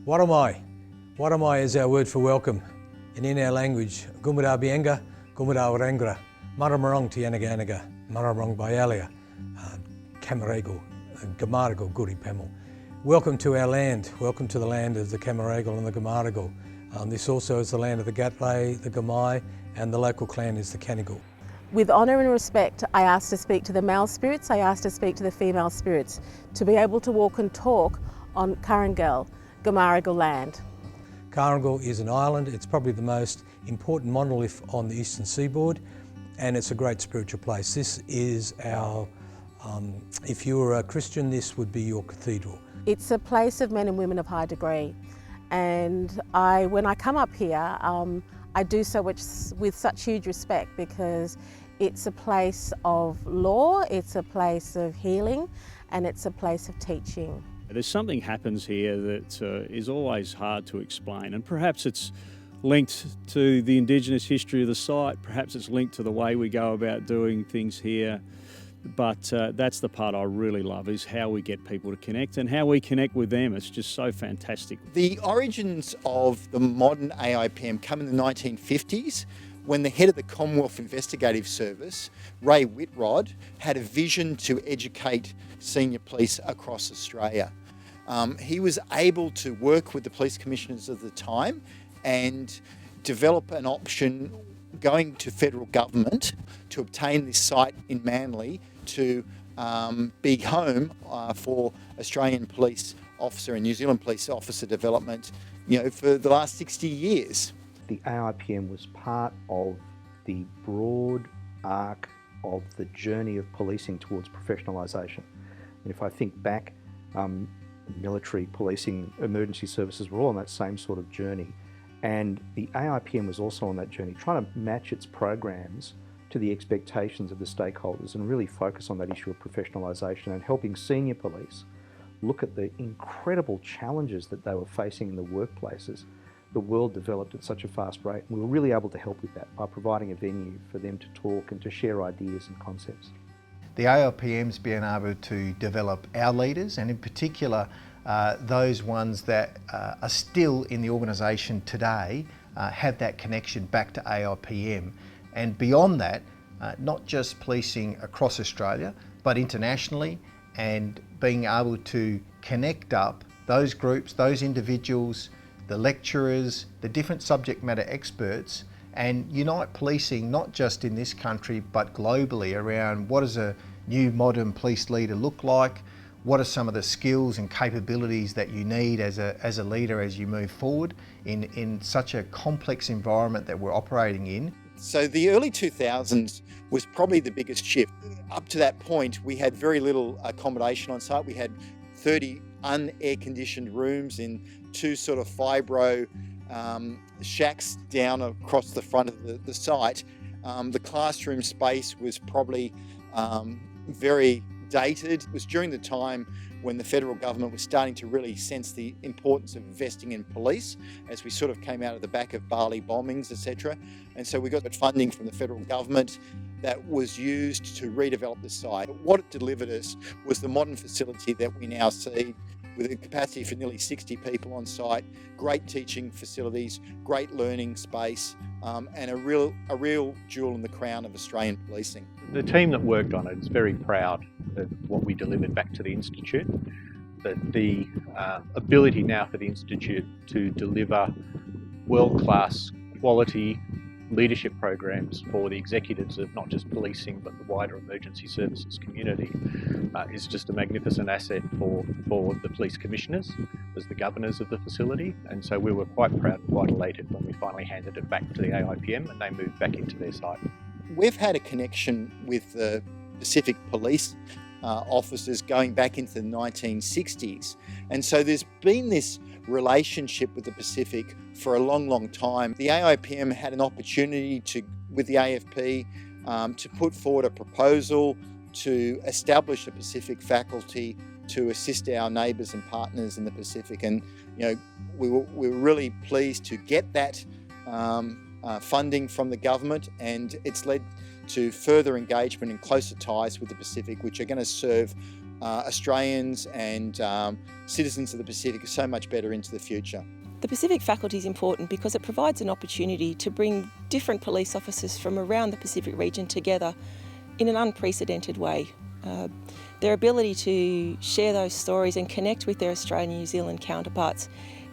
Waramai. Waramai is our word for welcome. And in our language, Gumada Bienga, Gumada Orangra, Maramarong Tianaganaga, Maramarong Bayalia, Gaimaragal, Gaimaragal, Guri Pemel. Welcome to our land. Welcome to the land of the Gaimaragal and the Gaimaragal. This also is the land of the Gatlay, the Gamai, and the local clan is the Canigal. With honour and respect, I asked to speak to the male spirits, I asked to speak to the female spirits, to be able to walk and talk on Gaimaragal, Gaimaragal land. Gaimaragal is an island. It's probably the most important monolith on the eastern seaboard, and it's a great spiritual place. This is our, if you were a Christian, this would be your cathedral. It's a place of men and women of high degree, and when I come up here, I do so with such huge respect, because it's a place of law, it's a place of healing, and it's a place of teaching. There's something happens here that is always hard to explain, and perhaps it's linked to the Indigenous history of the site, perhaps it's linked to the way we go about doing things here, but that's the part I really love, is how we get people to connect and how we connect with them. It's just so fantastic. The origins of the modern AIPM come in the 1950s, when the head of the Commonwealth Investigative Service, Ray Whitrod, had a vision to educate senior police across Australia. He was able to work with the police commissioners of the time and develop an option going to federal government to obtain this site in Manly to be home for Australian police officer and New Zealand police officer development, for the last 60 years. The AIPM was part of the broad arc of the journey of policing towards professionalisation. And if I think back, military, policing, emergency services were all on that same sort of journey. And the AIPM was also on that journey, trying to match its programs to the expectations of the stakeholders and really focus on that issue of professionalisation and helping senior police look at the incredible challenges that they were facing in the workplaces. The world developed at such a fast rate, and we were really able to help with that by providing a venue for them to talk and to share ideas and concepts. The AIPM's been able to develop our leaders, and in particular those ones that are still in the organisation today have that connection back to AIPM. And beyond that, not just policing across Australia, but internationally, and being able to connect up those groups, those individuals, the lecturers, the different subject matter experts, and unite policing not just in this country but globally around what does a new modern police leader look like, what are some of the skills and capabilities that you need as a leader as you move forward in such a complex environment that we're operating in. So the early 2000s was probably the biggest shift. Up to that point, we had very little accommodation on site. We had 30 un-air-conditioned rooms in two sort of fibro shacks down across the front of the site. The classroom space was probably very dated. It was during the time when the federal government was starting to really sense the importance of investing in police, as we sort of came out of the back of Bali bombings, etc. And so we got funding from the federal government that was used to redevelop the site. But what it delivered us was the modern facility that we now see, with a capacity for nearly 60 people on site, great teaching facilities, great learning space, and a real jewel in the crown of Australian policing. The team that worked on it is very proud of what we delivered back to the Institute. The ability now for the Institute to deliver world-class quality leadership programs for the executives of not just policing but the wider emergency services community is just a magnificent asset for the police commissioners as the governors of the facility, and so we were quite proud and quite elated when we finally handed it back to the AIPM and they moved back into their site. We've had a connection with the Pacific Police officers going back into the 1960s, and so there's been this relationship with the Pacific for a long time. The AIPM had an opportunity with the AFP to put forward a proposal to establish a Pacific faculty to assist our neighbours and partners in the Pacific, and we were really pleased to get that funding from the government, and it's led to further engagement and closer ties with the Pacific, which are going to serve Australians and citizens of the Pacific so much better into the future. The Pacific faculty is important because it provides an opportunity to bring different police officers from around the Pacific region together in an unprecedented way. Their ability to share those stories and connect with their Australian and New Zealand counterparts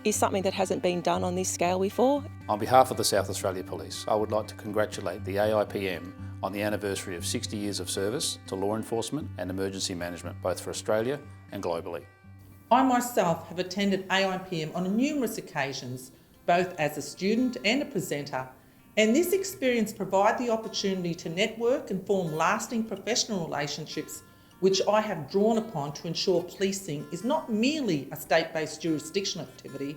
is something that hasn't been done on this scale before. On behalf of the South Australia Police, I would like to congratulate the AIPM on the anniversary of 60 years of service to law enforcement and emergency management, both for Australia and globally. I myself have attended AIPM on numerous occasions, both as a student and a presenter, and this experience provides the opportunity to network and form lasting professional relationships, which I have drawn upon to ensure policing is not merely a state-based jurisdictional activity,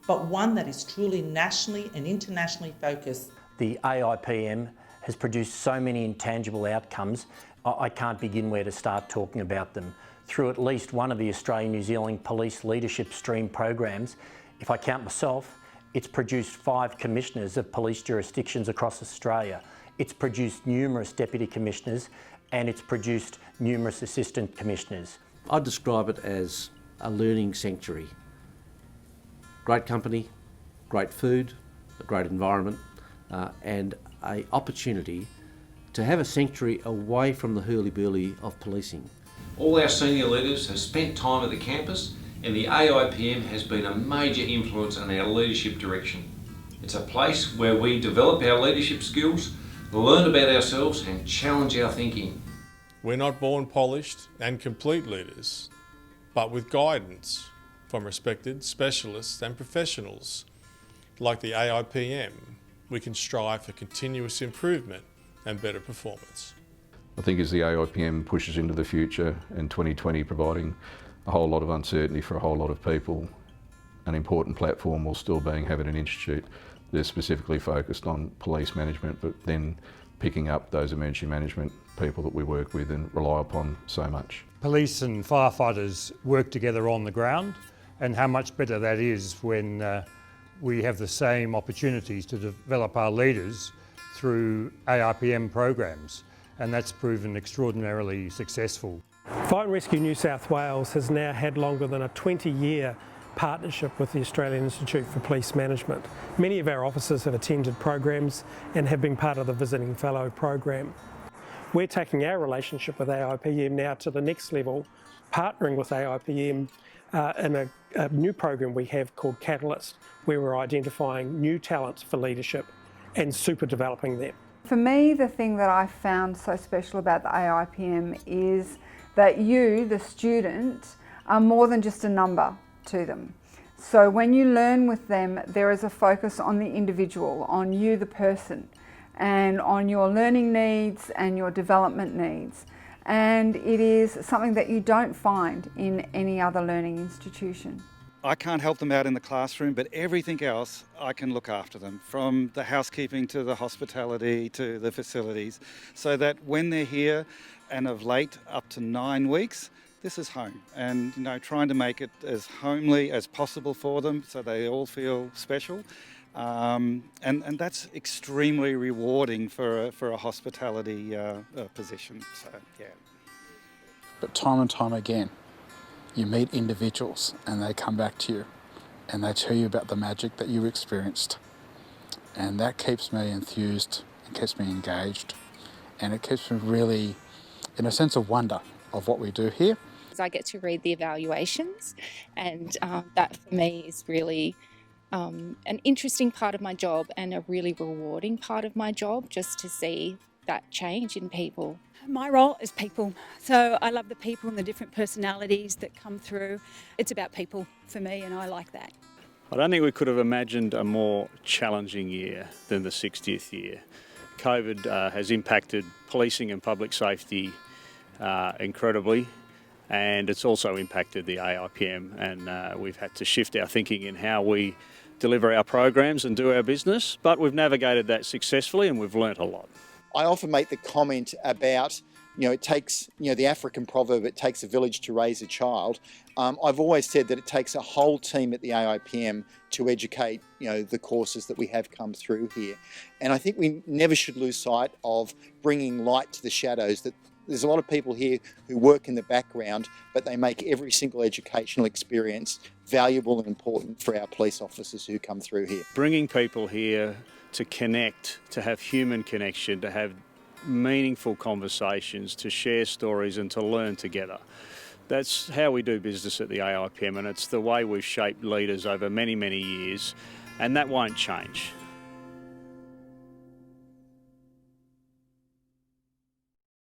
but one that is truly nationally and internationally focused. The AIPM has produced so many intangible outcomes, I can't begin where to start talking about them. Through at least one of the Australian-New Zealand Police Leadership Stream programs, if I count myself, it's produced 5 commissioners of police jurisdictions across Australia. It's produced numerous deputy commissioners and it's produced numerous assistant commissioners. I'd describe it as a learning sanctuary. Great company, great food, a great environment, and an opportunity to have a sanctuary away from the hurly-burly of policing. All our senior leaders have spent time at the campus, and the AIPM has been a major influence on our leadership direction. It's a place where we develop our leadership skills, learn about ourselves and challenge our thinking. We're not born polished and complete leaders, but with guidance from respected specialists and professionals like the AIPM, we can strive for continuous improvement and better performance. I think as the AIPM pushes into the future in 2020, providing a whole lot of uncertainty for a whole lot of people, an important platform will still being having an institute that's specifically focused on police management, but then picking up those emergency management people that we work with and rely upon so much. Police and firefighters work together on the ground, and how much better that is when we have the same opportunities to develop our leaders through AIPM programs, and that's proven extraordinarily successful. Fire and Rescue New South Wales has now had longer than a 20-year partnership with the Australian Institute for Police Management. Many of our officers have attended programs and have been part of the Visiting Fellow program. We're taking our relationship with AIPM now to the next level, partnering with AIPM in a new program we have called Catalyst, where we're identifying new talents for leadership and super developing them. For me, the thing that I found so special about the AIPM is that you, the student, are more than just a number to them. So when you learn with them, there is a focus on the individual, on you, the person, and on your learning needs and your development needs. And it is something that you don't find in any other learning institution. I can't help them out in the classroom, but everything else I can look after them, from the housekeeping to the hospitality to the facilities, so that when they're here, and of late up to 9 weeks, this is home. And trying to make it as homely as possible for them so they all feel special. And that's extremely rewarding for a hospitality position. So, yeah. But time and time again, you meet individuals and they come back to you and they tell you about the magic that you experienced. And that keeps me enthused, it keeps me engaged, and it keeps me really in a sense of wonder of what we do here. I get to read the evaluations, and that for me is really an interesting part of my job and a really rewarding part of my job, just to see that change in people. My role is people, so I love the people and the different personalities that come through. It's about people for me, and I like that. I don't think we could have imagined a more challenging year than the 60th year. COVID has impacted policing and public safety incredibly, and it's also impacted the AIPM, and we've had to shift our thinking in how we deliver our programs and do our business, but we've navigated that successfully and we've learnt a lot. I often make the comment about, it takes, the African proverb, it takes a village to raise a child. I've always said that it takes a whole team at the AIPM to educate, the courses that we have come through here. And I think we never should lose sight of bringing light to the shadows that There's a lot of people here who work in the background, but they make every single educational experience valuable and important for our police officers who come through here. Bringing people here to connect, to have human connection, to have meaningful conversations, to share stories and to learn together. That's how we do business at the AIPM, and it's the way we've shaped leaders over many, many years, and that won't change.